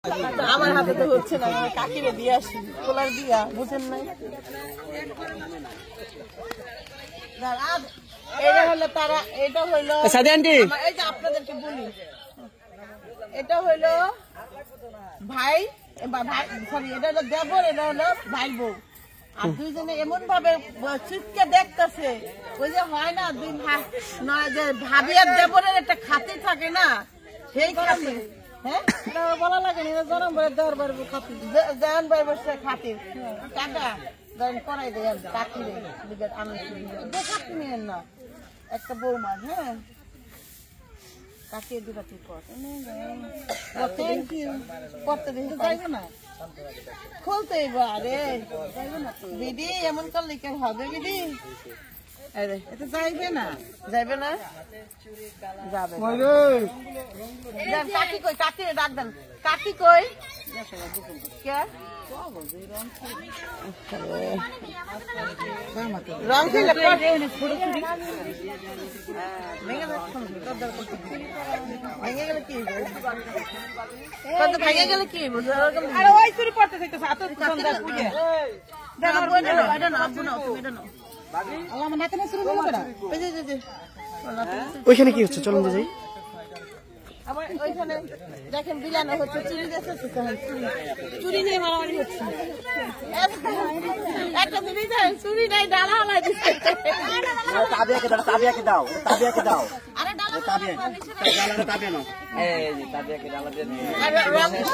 আমার হাতে তো হচ্ছে না, আমি কাকিরে দিয়ে আসি, কোলার দিয়া বুঝেন নাই। এটা হলো তারা, এটা হইলো এই যে আপনাদেরকে বলি, এটা হইলো ভাই সরি, এটা হলো দেবর, এটা হলো ভাই বউ। আর দুইজনে এমন ভাবে চিৎকে দেখতেছে, ওই যে হয় না দুই ভাই নয় যে ভাবি আর দেবরের একটা খাতি থাকে না, সেই খাতি। হ্যাঁ বলা লাগে না, জনম করে দেওয়ার বাড়বো খাতির, দেওয়ান বাড়ি বসে খাতির টাকা করাই দেয় কাকিরে যে খাতি নিয়েন না একটা বৌমা। হ্যাঁ কাকিয়ে দুটা ঠিক করতে যাইবে না, খুলতে আরে বিডি এমন করলে কেউ হবে বিডি? এটা যাইবে না, যাইবে না, যাবে। কাকি কই, কাকি ডাক দেন, কাকি কই রং খেলে ভেঙে গেলে কি ভেঙে গেলে কি ওই চুরি পড়তে ওইখানে কি হচ্ছে? চলুন যাই। আবার ওইখানে দেখেন বিলানো হচ্ছে, চুরি দেখছে, চুরি নিয়ে মারামারি হচ্ছে। একটা চুরি দেয়, চুরি নেই, ডালা হালাই দিচ্ছে। তাবিয়াকে দাও, তাবিয়াকে দাও। আরে ডালা তাবিয়া নাও, তাবিয়াকে ডালা দিয়ে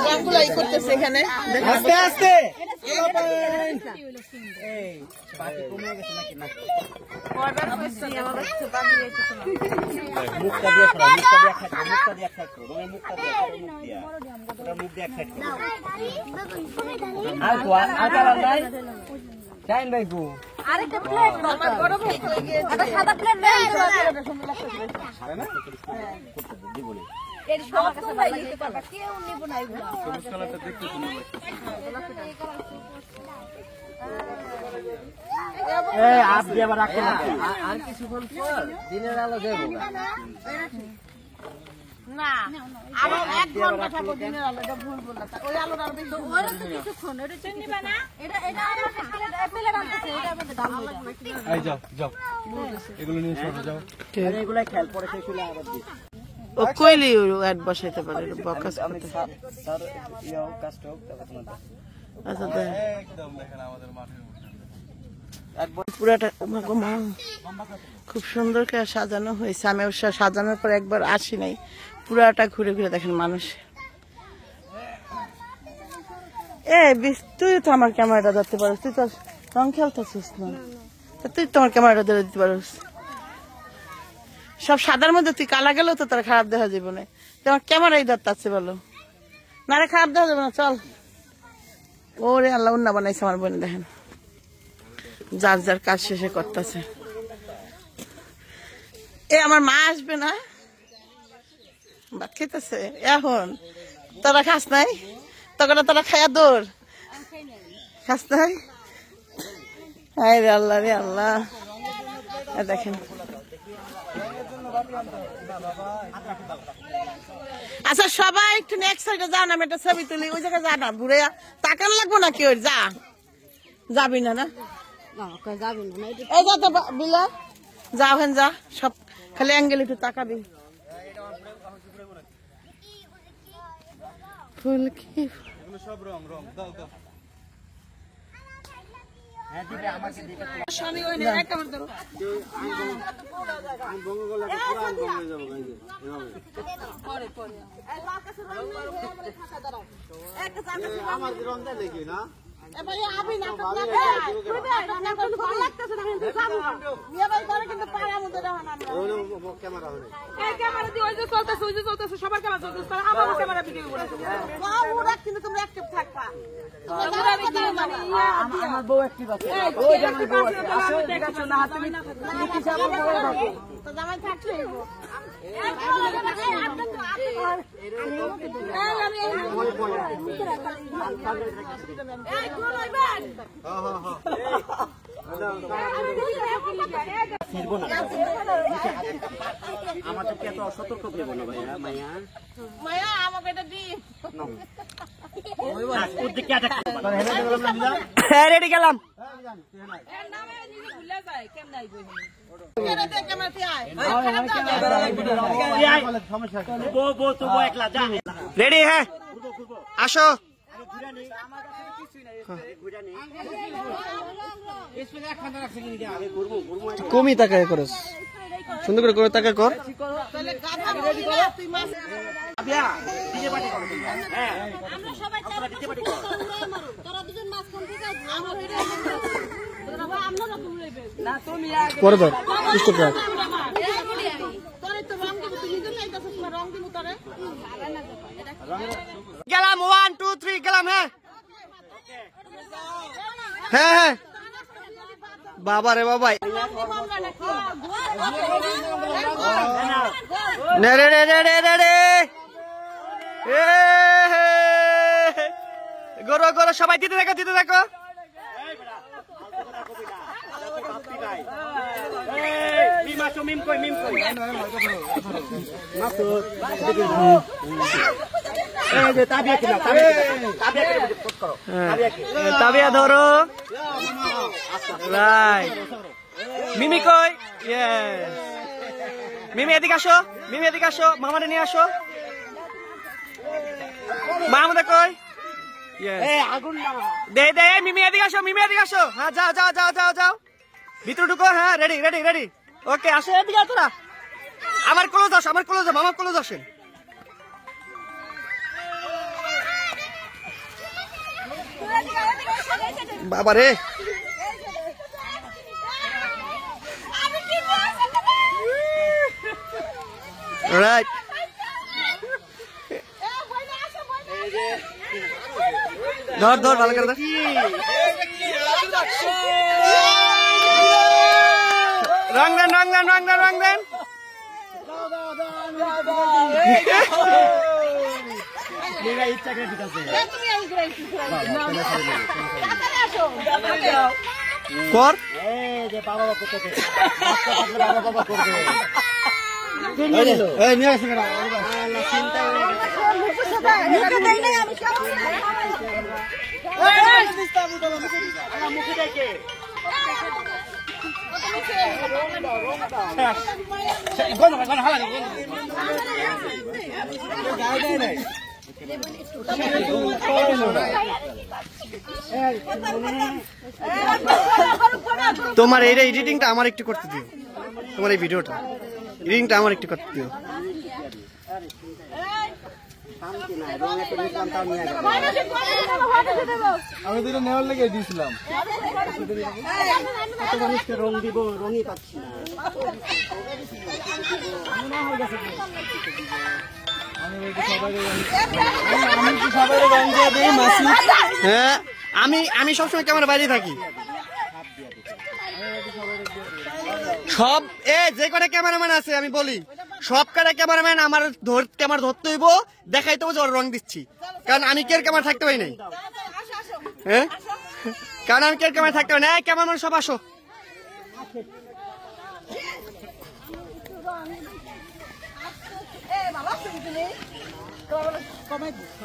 রংগুলো ই করতেছে এখানে, আস্তে আস্তে। বাকি কমে গেছে নাকি? না মুখটা দিয়ে ফেলো, মুখটা দিয়ে খাই, মুখটা দিয়ে খাই করো, মুখটা দিয়ে মুখ দিয়ে খাই করো। আর কোয়া আর কালার নাই জাইন ভাই গো, আরেকটা প্লেট আমার বড় ভাই কই গিয়েছে, একটা সাদা প্লেট দেন, এটা সুন্দর লাগতেছে। আরে না দিব না, এর সবার কাছে ভাই নিতে পারবা, কেউ নিব না এগুলো। সবুজ কালারটা দেখতে সুন্দর এই আপ দিয়ে আবার রাখতে হবে। আর কিছুক্ষণ পর দিনের আলো দেব না, আরো 1 ঘন্টা থাকো দিনের আলো, এটা ভুল বললা। ওই আলোটা আর বেশি ওরে তো কিছুক্ষণ, এটা চিনি নিবা না, এটা আমার প্লেট আনতেছে, এটা আমাদের দাম লাগবে। এই যাও যাও, এগুলো নিয়ে সরে যাও। আরে এগুলা খেল পরে শেষ হলে আবার দিই। ও কইলি অ্যাড বসাইতে পারে, বকাস আমি স্যার ইও কাস্ট হোক তবে তোমার আচ্ছা একদম দেখেন আমাদের মাঠের পুরাটা খুব সুন্দর করে সাজানো হয়েছে। আমি অবশ্য সাজানোর পর একবার আসি নাই, পুরাটা ঘুরে ঘুরে দেখেন মানুষ। তুই তো আমার ক্যামেরাটা ধরতে পারিস, তুই তো রং খেলতেছিস না, তুই তোমার ক্যামেরাটা ধরে দিতে পারিস। সব সাদার মধ্যে তুই কালা গেলেও তো তার খারাপ দেখা যাবে না, তোমার ক্যামেরাই ধরতে আছে বলো না রে, খারাপ দেখা যাবে না। চল ওরে আল্লাহ উন্না বানাইছে আমার বোন, দেখেন যার যার কাজ শেষে করতেছে। আমার মা আসবে না, ভাত খেতেছে এখন, তোরা খাস নাই? তখন তোরা খাইয়া দৌড় খাস নাই? হায় রে আল্লাহ, রে আল্লাহ। দেখেন আচ্ছা সবাই একটু নেক্সট সাইডে যান, আমি একটা ছবি তুলি। ওই জায়গায় যা না, ঘুরে তাকান লাগবো না কেউ, যা যাবি না? না এই যা তো বিলা, যা ওখানে যা, সব খালি অ্যাঙ্গেল একটু তাকাবি। ফুল কি সব রং রং দাও দাও। আমার রং দেয় নাকি না? সবার ক্যামেরা চলতেছে, আমার ক্যামেরা ভিডিও কিন্তু তোমরা অ্যাক্টিভ থাকবা। আমার বউ অ্যাক্টিভ আছে, ওই যে আমার বউ আছে, দেখাচ্ছ না হাতে তুমি কি যাবো বলো তো জামাই থাকলে ফিরবো না আমাদেরকে এত অসতর্ক ফিরবো না ভাইয়া মাইয়া মায়া আমাকে এটা দি রেডি গেলাম রেডি হ্যাঁ আসো কমই তাকায় করস সুন্দর করে করে তাকায় কর পরে ধর চেষ্টা কর গেলাম 1 2 3 গেলাম হ্যাঁ হ্যাঁ হ্যাঁ বাবা রে বাবা নে রে রে রে রে রে গরো গরো সবাই দিতে দেখো তাবিয়া ধরো মিমি কই মিমি এদিকে আসো মামারে নিয়ে আসো মাহমুদা কই দে দে মিমি এদিকে আসো হ্যাঁ যাও ভিতরে ঢুকো হ্যাঁ রেডি ওকে আসো এদিকে তোরা আমার ক্লোজ মামা ক্লোজ আসেন বাবা রে রাইট ধর ভালো করে রং দেন কর তোমার এই এডিটিংটা আমার একটু করতে দিও তোমার এই ভিডিওটা এডিটিংটা আমার একটু করতে দিও আমি দুটো নেওয়ার লেগে দিয়েছিলাম রং দিব রঙই পাচ্ছি না হ্যাঁ আমি সবসময় ক্যামেরা বাইরে থাকি সব যে কটা ক্যামেরাম্যান আছে আমি বলি সব কটা ক্যামেরাম্যান আমার ক্যামেরা ধরতে হইব দেখাইতে হবো যে ওর রং দিচ্ছি কারণ আমি কে ক্যামেরা থাকতে পারি নাই হ্যাঁ কারণ আমি কে ক্যামেরা থাকতে পারি না ক্যামেরাম্যান সব আসো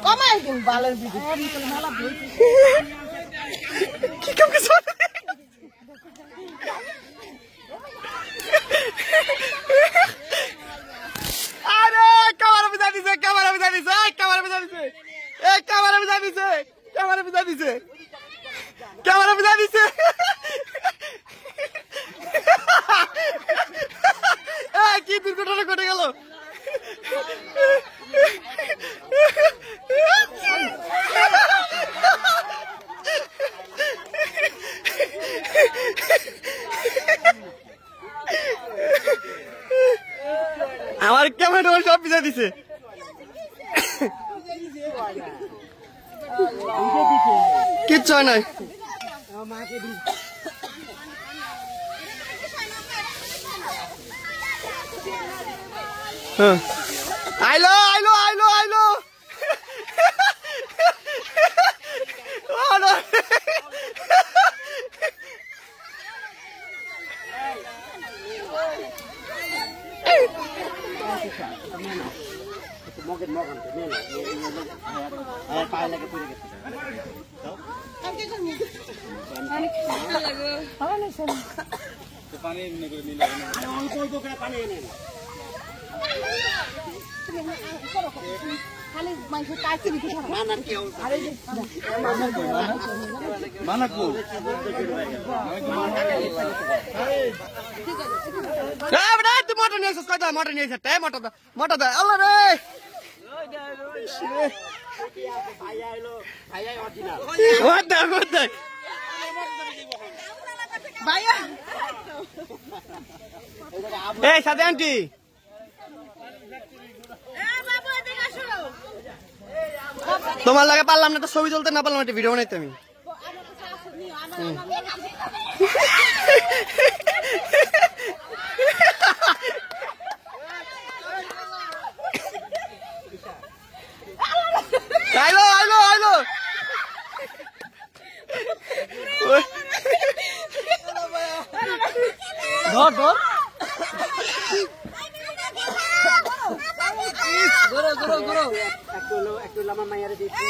কমাই দিন বালের ভিডিও কি কাম করছ আরে ক্যামেরা বিজা দিছে কি দুর্ঘটনা ঘটে গেল আমার ক্যামেরা সব পিছিয়ে দিছে কিচ্ছু হয় নাই আইলো অল্প অল্প করে পানি এনে খালি মানুষের কাছে দিতে মানাকু তুই মোটর নিয়ে এসেছিস কয়টা মোটর নিয়ে এসে মোটর দা আল্লাহ রে ভাইয়া এলো ভাইয়া অরিজিনাল what the ভাইয়া এই সাথে আন্টি তোমার লাগে পারলাম না তো ছবি তুলতে না পারলাম একটা ভিডিও বানাইতে আমি আইলো আইলো আইলো ধর ধর একটু আমার মায়ের দিচ্ছে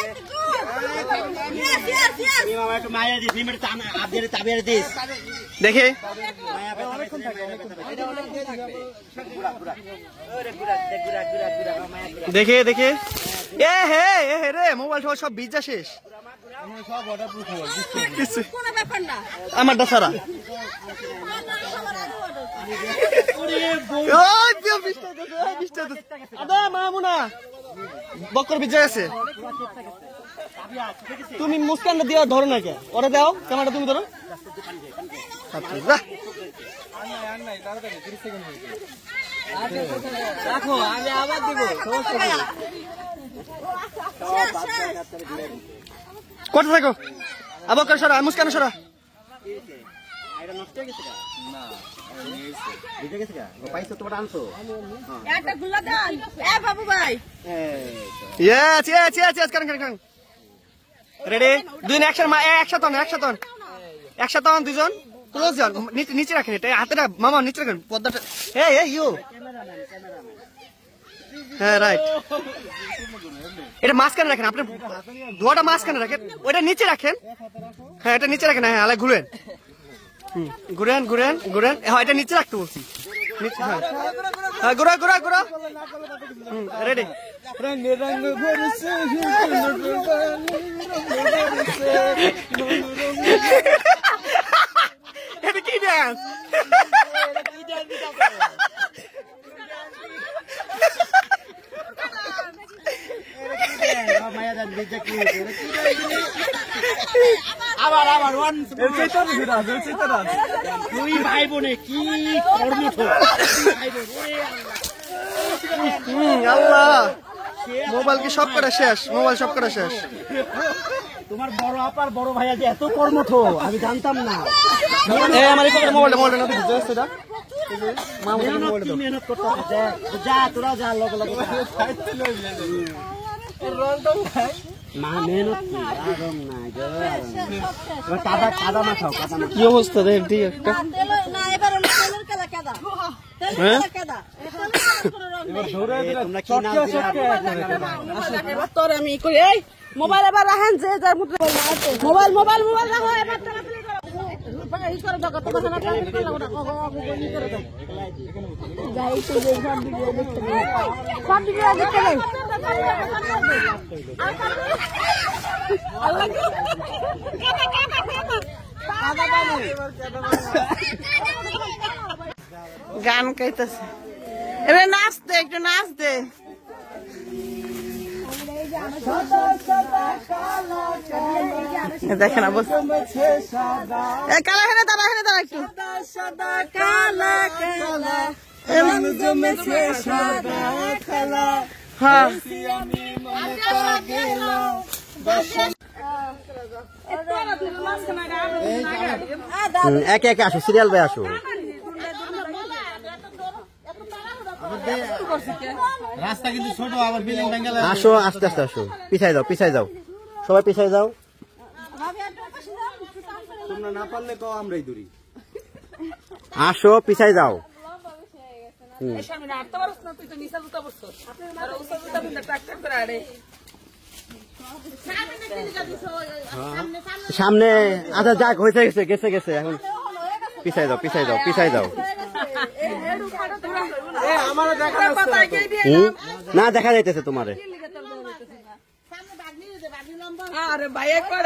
মামা একটু মায়ের দিস নিমের আদের তাবের দিস দেখে দেখে দেখে এ হে রে মোবাইল সব ভিজা শেষ সব ওয়াটারপ্রুফ আমারটা সারা বক্কর ভিজা গেছে তুমি মুস্কানটা দিয়ে ধরো না কে ওরা দাও ক্যামেরাটা তুমি ধরো রাখো আমি আবার দিব কোথা থাকো আবক্কর সরা মুস্কান সরা এটা নষ্ট হয়ে গেছে না ভিজে গেছে পাইছো তোমরা আনছো একটা গুলা দেন এ বাবু ভাই yes কারণ রেডি দুই একসাথে দুজন ক্লোজ যান নিচে রাখেন এটা হাতেটা মামা নিচে রাখেন পর্দাটা ইউ হ্যাঁ রাইট এটা মাঝখানে রাখেন আপনি ধোয়াটা মাঝখানে রাখেন ওইটা নিচে রাখেন হ্যাঁ এটা নিচে রাখেন হ্যাঁ ঘুরেন ঘুরেন হ্যাঁ এটা নিচে রাখতে বলছি হ্যাঁ ঘুরা রেডি এটা কি ড্যান্স আবার দুই ভাই বোনে কি কর্মঠ আল্লাহ মোবাইল কি সব করা শেষ তোমার বড় আপার বড় ভাইয়া যে এত কর্মঠ আমি জানতাম না আমার মোবাইলটা না দিতে সেটা মেহনত করতে হবে যা তোরা যা লগে লগে মা মেহনত আরাম নাই কাদা না খাও কাদা না কি অবস্থা দেখ দি একটা তোমরা কি নাম দিলা তোর আমি কই এই মোবাইল এবার রাখেন যে যার মত মোবাইল রাখো এবার তারা এই করে দাও তোমার সামনে প্লে করে দাও ওটা করে দাও গাইস এই যে সব ভিডিও দেখতে গান গাইতেছে এবার নাচ দে একটু নাচ দে দেখেন কালা হেনে দাঁড়া একটু হ্যাঁ একে একে আসো সিরিয়াল বাই আসো রাস্তা কিন্তু ছোট আবার বিল্ডিং ভেঙে আসো আস্তে আস্তে আসো পিছাই যাও সবাই পিছাই যাও তোমরা না পারলে কও আমরাই দূরি আসো পিছাই যাও সামনে কি দিকে দিছো? সামনে সামনে সামনে আচ্ছা যাক হয়েছে গেছে গেছে গেছে এখন পিছাই দাও পিছাই দাও পিছাই দাও না দেখা যাইতেছে তোমারে সামনে বাগনি লম্বা আরে ভাই একবার